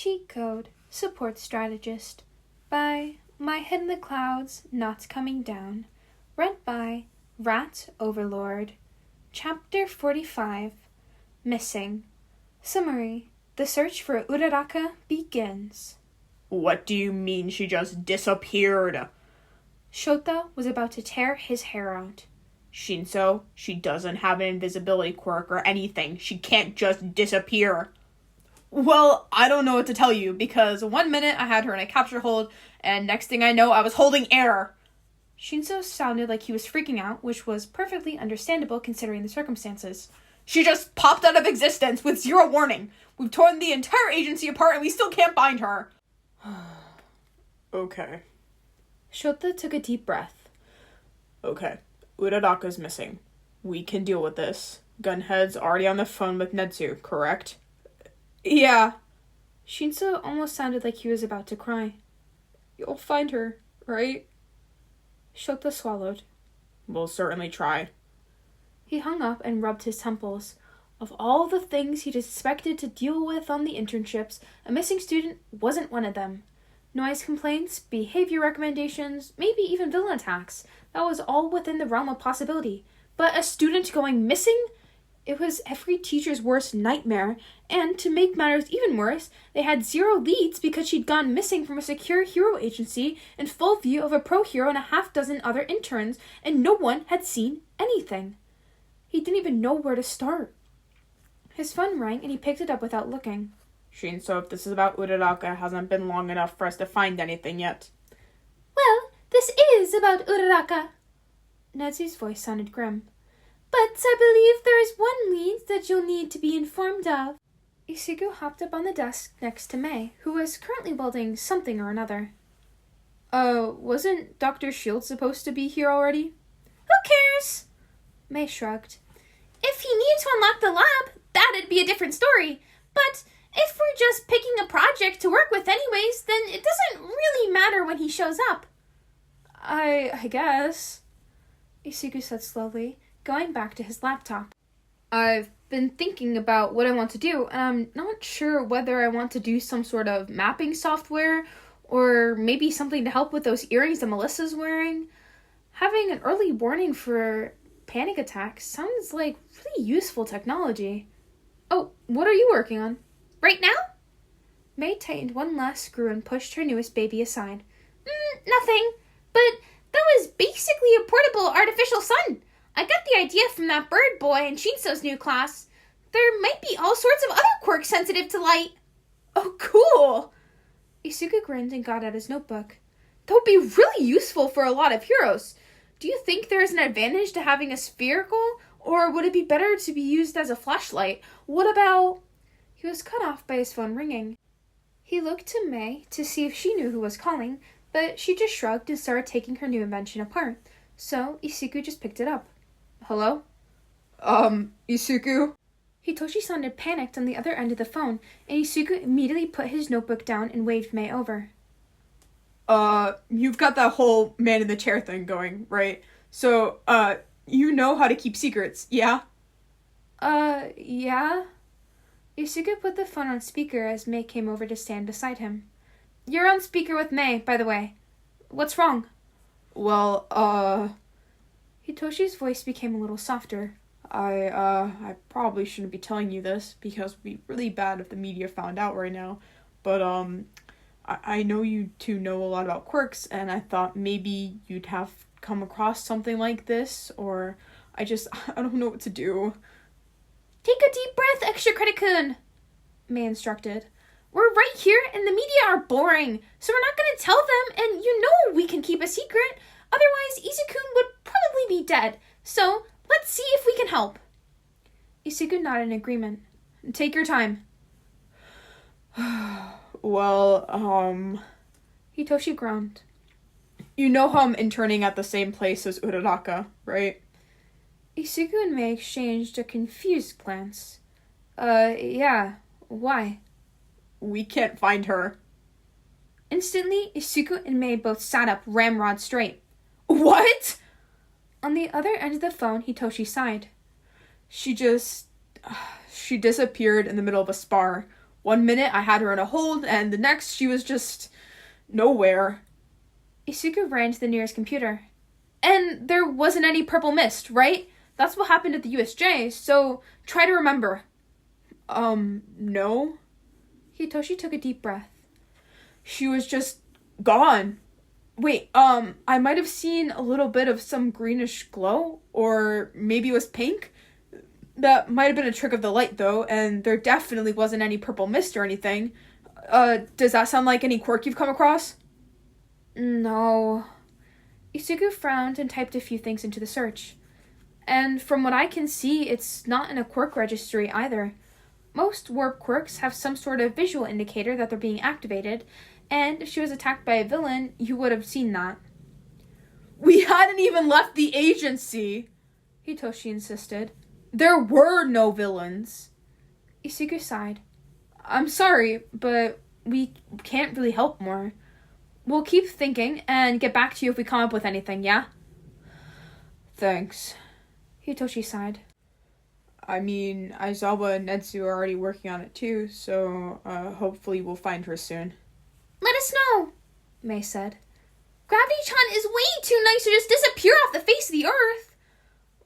Cheat Code Support Strategist by myheadinthecoudsnotcomingdown. Read by Rat Overlord. Chapter 45. Missing. Summary. The search for Uraraka begins. What do you mean she just disappeared? Shota was about to tear his hair out. Shinso, she doesn't have an invisibility quirk or anything. She can't just disappear. Well, I don't know what to tell you, because 1 minute I had her in a capture hold, and next thing I know, I was holding air. Shinso sounded like he was freaking out, which was perfectly understandable considering the circumstances. She just popped out of existence with zero warning. We've torn the entire agency apart and we still can't find her. Okay. Shota took a deep breath. Okay, Uraraka's missing. We can deal with this. Gunhead's already on the phone with Netsu, correct? Yeah. Shinso almost sounded like he was about to cry. You'll find her, right? Shota swallowed. We'll certainly try. He hung up and rubbed his temples. Of all the things he'd expected to deal with on the internships, a missing student wasn't one of them. Noise complaints, behavior recommendations, maybe even villain attacks. That was all within the realm of possibility. But a student going missing? It was every teacher's worst nightmare, and to make matters even worse, they had zero leads because she'd gone missing from a secure hero agency in full view of a pro hero and a half-dozen other interns, and no one had seen anything. He didn't even know where to start. His phone rang and he picked it up without looking. Shinso, if this is about Uraraka, it hasn't been long enough for us to find anything yet. Well, this is about Uraraka. Netsu's voice sounded grim. But I believe there is one lead that you'll need to be informed of. Isugu hopped up on the desk next to May, who was currently welding something or another. Wasn't Dr. Shield supposed to be here already? Who cares? May shrugged. If you need to unlock the lab, that'd be a different story. But if we're just picking a project to work with anyways, then it doesn't really matter when he shows up. I guess, Isugu said slowly, going back to his laptop. I've been thinking about what I want to do, and I'm not sure whether I want to do some sort of mapping software, or maybe something to help with those earrings that Melissa's wearing. Having an early warning for panic attacks sounds like really useful technology. Oh, what are you working on? Right now? May tightened one last screw and pushed her newest baby aside. Nothing. But that was basically a portable artificial sun. I got the idea from that bird boy in Shinso's new class. There might be all sorts of other quirks sensitive to light. Oh, cool! Isugu grinned and got out his notebook. That would be really useful for a lot of heroes. Do you think there is an advantage to having a spherical, or would it be better to be used as a flashlight? What about... He was cut off by his phone ringing. He looked to May to see if she knew who was calling, but she just shrugged and started taking her new invention apart. So Isugu just picked it up. Hello? Isugu? Hitoshi sounded panicked on the other end of the phone, and Isugu immediately put his notebook down and waved May over. You've got that whole man in the chair thing going, right? So, you know how to keep secrets, yeah? Yeah? Isugu put the phone on speaker as May came over to stand beside him. You're on speaker with May, by the way. What's wrong? Well, Hitoshi's voice became a little softer. I probably shouldn't be telling you this, because it would be really bad if the media found out right now. But, I know you two know a lot about quirks, and I thought maybe you'd have come across something like this, or I don't know what to do. Take a deep breath, Extra Credit-kun, May instructed. We're right here, and the media are boring, so we're not going to tell them, and you know we can keep a secret. Otherwise, Izukun would probably be dead. So, let's see if we can help. Isugu nodded in agreement. Take your time. Well, Hitoshi groaned. You know how I'm interning at the same place as Uraraka, right? Isugu and May exchanged a confused glance. Yeah. Why? We can't find her. Instantly, Isugu and May both sat up, ramrod straight. What? On the other end of the phone, Hitoshi sighed. She disappeared in the middle of a spar. One minute I had her in a hold, and the next she was just nowhere. Isuku ran to the nearest computer. And there wasn't any purple mist, right? That's what happened at the USJ, so try to remember. No. Hitoshi took a deep breath. She was just gone. Wait, I might have seen a little bit of some greenish glow, or maybe it was pink. That might have been a trick of the light, though, and there definitely wasn't any purple mist or anything. Does that sound like any quirk you've come across? No. Isuku frowned and typed a few things into the search. And from what I can see, it's not in a quirk registry either. Most warp quirks have some sort of visual indicator that they're being activated, and if she was attacked by a villain, you would have seen that. We hadn't even left the agency, Hitoshi insisted. There were no villains. Isuku sighed. I'm sorry, but we can't really help more. We'll keep thinking and get back to you if we come up with anything, yeah? Thanks. Hitoshi sighed. I mean, Aizawa and Netsu are already working on it too, so hopefully we'll find her soon. Let us know, May said. Gravity-chan is way too nice to just disappear off the face of the earth.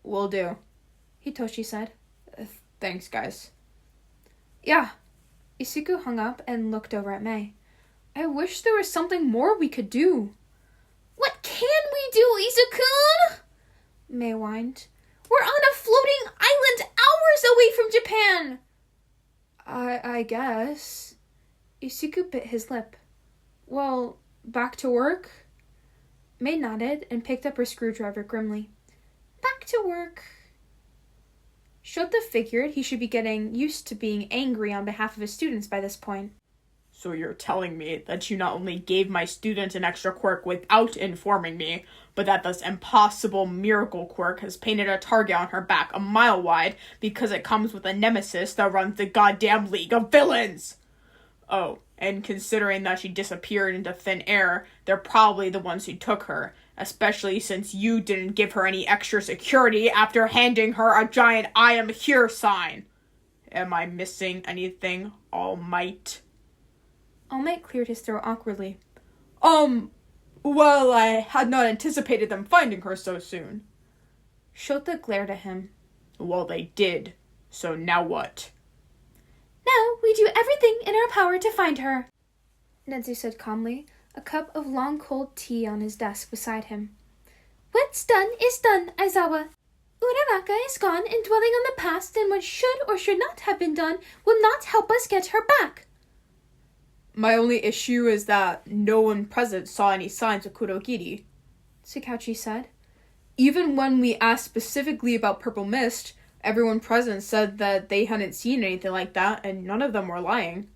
Will do, Hitoshi said. Thanks, guys. Yeah. Isuku hung up and looked over at May. I wish there was something more we could do. What can we do, Izu-kun? May whined. We're on a floating island hours away from Japan. I guess. Isuku bit his lip. Well, back to work? May nodded and picked up her screwdriver grimly. Back to work. Shota figured he should be getting used to being angry on behalf of his students by this point. So you're telling me that you not only gave my student an extra quirk without informing me, but that this impossible miracle quirk has painted a target on her back a mile wide because it comes with a nemesis that runs the goddamn League of Villains! Oh, and considering that she disappeared into thin air, they're probably the ones who took her, especially since you didn't give her any extra security after handing her a giant I am here sign. Am I missing anything, All Might? All Might cleared his throat awkwardly. Well, I had not anticipated them finding her so soon. Shota glared at him. Well, they did. So now what? Now we do everything in our power to find her, Netsu said calmly, a cup of long cold tea on his desk beside him. What's done is done, Aizawa. Uraraka is gone, and dwelling on the past and what should or should not have been done will not help us get her back. My only issue is that no one present saw any signs of Kurogiri, Tsukauchi said. Even when we asked specifically about Purple Mist, everyone present said that they hadn't seen anything like that, and none of them were lying.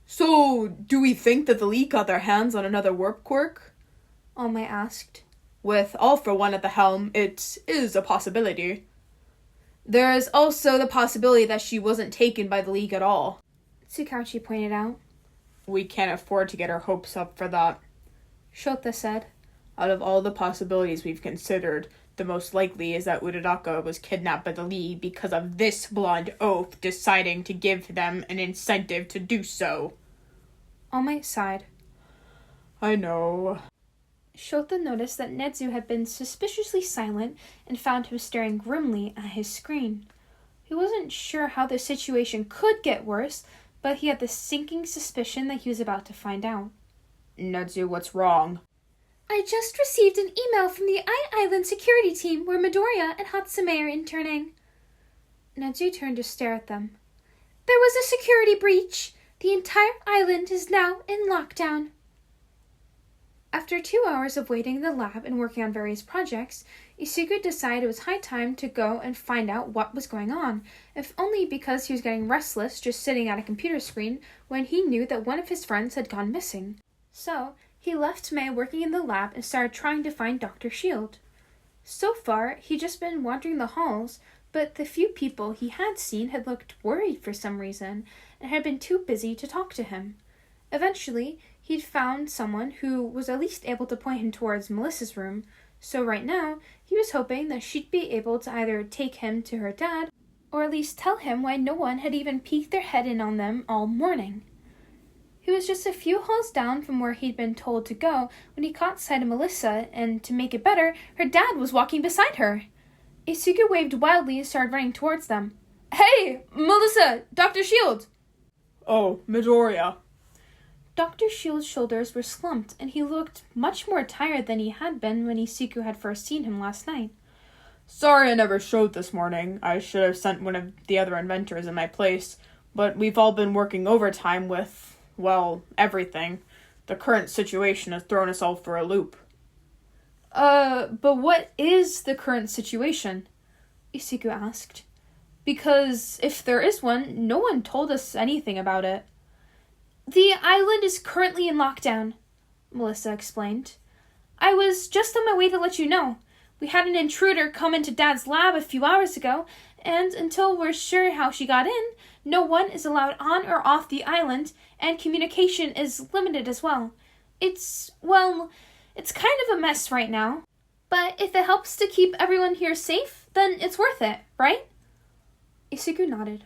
So, do we think that the League got their hands on another warp quirk? All Might asked. With All for One at the helm, it is a possibility. There is also the possibility that she wasn't taken by the League at all, Tsukauchi pointed out. We can't afford to get our hopes up for that, Shota said. Out of all the possibilities we've considered, the most likely is that Uraraka was kidnapped by the League because of this blonde oaf deciding to give them an incentive to do so. All Might sighed. I know. Shota noticed that Netsu had been suspiciously silent and found him staring grimly at his screen. He wasn't sure how the situation could get worse, but he had the sinking suspicion that he was about to find out. Netsu, what's wrong? I just received an email from the Island security team where Midoriya and Hatsume are interning. Netsu turned to stare at them. There was a security breach. The entire island is now in lockdown. After 2 hours of waiting in the lab and working on various projects, Isuku decided it was high time to go and find out what was going on, if only because he was getting restless just sitting at a computer screen when he knew that one of his friends had gone missing. So, he left May working in the lab and started trying to find Dr. Shield. So far, he'd just been wandering the halls, but the few people he had seen had looked worried for some reason and had been too busy to talk to him. Eventually, he'd found someone who was at least able to point him towards Melissa's room, so right now, he was hoping that she'd be able to either take him to her dad Or at least tell him why no one had even peeked their head in on them all morning. He was just a few halls down from where he'd been told to go when he caught sight of Melissa, and to make it better, her dad was walking beside her. Isuku waved wildly and started running towards them. "Hey, Melissa! Dr. Shield!" "Oh, Midoriya." Dr. Shield's shoulders were slumped, and he looked much more tired than he had been when Isuku had first seen him last night. "Sorry I never showed this morning. I should have sent one of the other inventors in my place, but we've all been working overtime with, well, everything. The current situation has thrown us all for a loop." But what is the current situation?" Isuku asked. "Because if there is one, no one told us anything about it." "The island is currently in lockdown," Melissa explained. "I was just on my way to let you know. We had an intruder come into Dad's lab a few hours ago, and until we're sure how she got in, no one is allowed on or off the island, and communication is limited as well. It's kind of a mess right now. But if it helps to keep everyone here safe, then it's worth it, right?" Isuku nodded.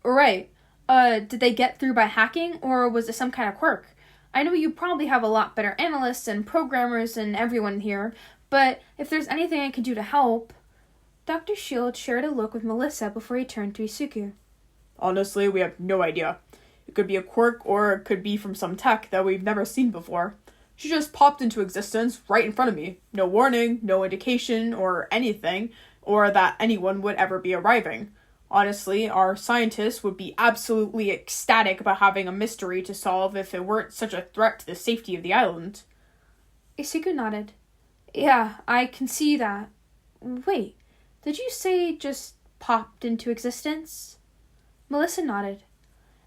"Right. Did they get through by hacking, or was it some kind of quirk? I know you probably have a lot better analysts and programmers and everyone here, but if there's anything I can do to help..." Dr. Shield shared a look with Melissa before he turned to Isuku. "Honestly, we have no idea. It could be a quirk, or it could be from some tech that we've never seen before. She just popped into existence right in front of me. No warning, no indication, or anything, or that anyone would ever be arriving. Honestly, our scientists would be absolutely ecstatic about having a mystery to solve if it weren't such a threat to the safety of the island." Isuku nodded. "Yeah, I can see that. Wait, did you say just popped into existence?" Melissa nodded.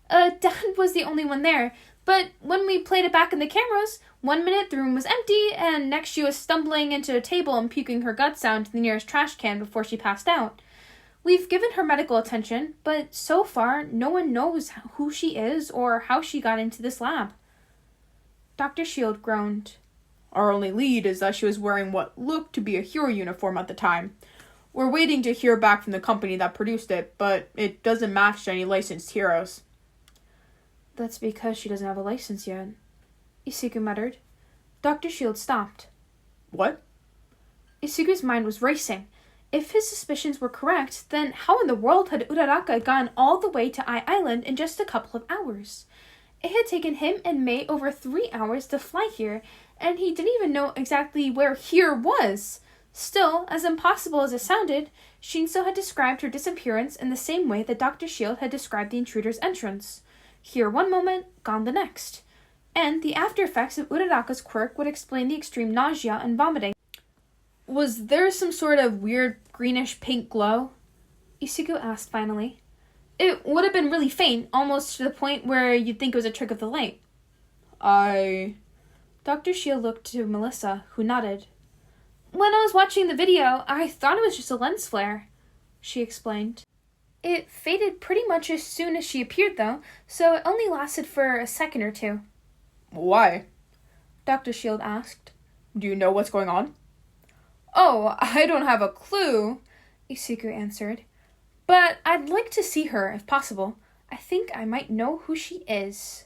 Dad was the only one there, but when we played it back in the cameras, 1 minute the room was empty, and next she was stumbling into a table and puking her guts out into the nearest trash can before she passed out. We've given her medical attention, but so far no one knows who she is or how she got into this lab." Dr. Shield groaned. "Our only lead is that she was wearing what looked to be a hero uniform at the time. We're waiting to hear back from the company that produced it, but it doesn't match any licensed heroes." "That's because she doesn't have a license yet," Isuku muttered. Dr. Shield stopped. "What?" Isuku's mind was racing. If his suspicions were correct, then how in the world had Uraraka gone all the way to Island in just a couple of hours? It had taken him and May over 3 hours to fly here, and he didn't even know exactly where here was. Still, as impossible as it sounded, Shinso had described her disappearance in the same way that Dr. Shield had described the intruder's entrance. Here one moment, gone the next. And the after effects of Uraraka's quirk would explain the extreme nausea and vomiting. "Was there some sort of weird greenish-pink glow?" Isuku asked finally. "It would have been really faint, almost to the point where you'd think it was a trick of the light." Dr. Shield looked to Melissa, who nodded. "When I was watching the video, I thought it was just a lens flare," she explained. "It faded pretty much as soon as she appeared, though, so it only lasted for a second or two." "Why?" Dr. Shield asked. "Do you know what's going on?" "Oh, I don't have a clue," Isuku answered. "But I'd like to see her, if possible. I think I might know who she is."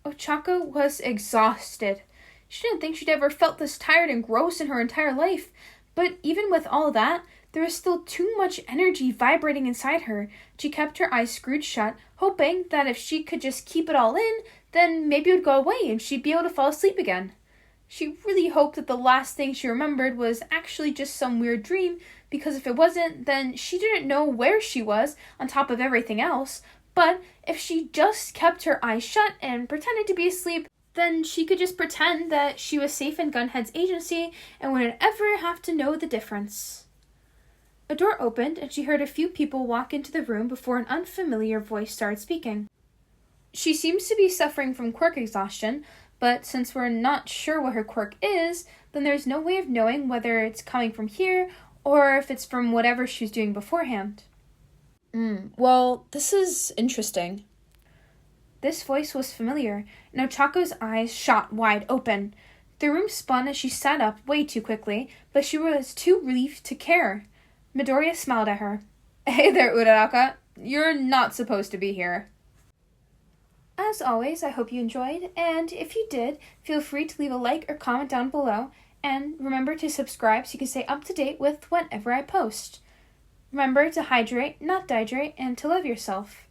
Ochako was exhausted. She didn't think she'd ever felt this tired and gross in her entire life. But even with all that, there was still too much energy vibrating inside her. She kept her eyes screwed shut, hoping that if she could just keep it all in, then maybe it would go away and she'd be able to fall asleep again. She really hoped that the last thing she remembered was actually just some weird dream, because if it wasn't, then she didn't know where she was on top of everything else. But if she just kept her eyes shut and pretended to be asleep, then she could just pretend that she was safe in Gunhead's agency and wouldn't ever have to know the difference. A door opened and she heard a few people walk into the room before an unfamiliar voice started speaking. "She seems to be suffering from quirk exhaustion, but since we're not sure what her quirk is, then there's no way of knowing whether it's coming from here or if it's from whatever she was doing beforehand." Well, this is interesting." This voice was familiar, and Ochako's eyes shot wide open. The room spun as she sat up way too quickly, but she was too relieved to care. Midoriya smiled at her. Hey there, Uraraka. You're not supposed to be here. As always, I hope you enjoyed, and if you did, feel free to leave a like or comment down below, and remember to subscribe so you can stay up to date with whenever I post. Remember to hydrate, not dehydrate, and to love yourself.